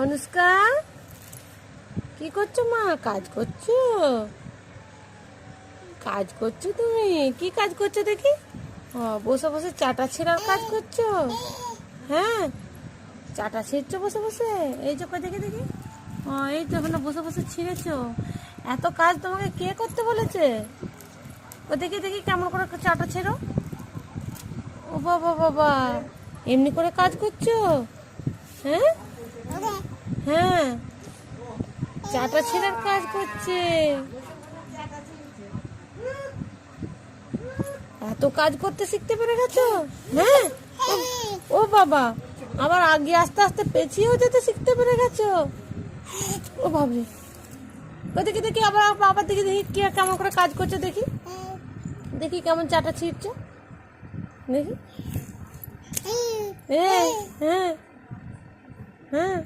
অনুষ্কা, কি করছো মা? কাজ করছো? কাজ করছো তুমি? কি কাজ করছো দেখি? ও, বসে বসে চাটা ছেঁড়ার কাজ করছো? হ্যাঁ, চাটা ছিঁড়ছো বসে বসে? এই যে কই দেখি দেখি। ও, এই তো ওখানে বসে বসে ছিঁড়েছো। এত কাজ তোমাকে কে করতে বলেছে? ও দেখি দেখি কেমন করে চাটা ছেড়ো। ও বাবা বাবা, এমনি করে কাজ করছো? হ্যাঁ হ্যাঁ, চাটা ছেঁড়ার কাজ করছে। এত কাজ করতে শিখতে পেরে গেছো? হ্যাঁ। ও বাবা, আবার আগে আস্তে আস্তে পেছিয়েও যেতে শিখতে পেরে গেছো। ও বাবরে, ও দেখি দেখি আবার আবার দেখি দেখি কি কেমন করে কাজ করছো দেখি। দেখি কেমন চাটা ছিঁড়ছো দেখি। হ্যাঁ হ্যাঁ হ্যাঁ।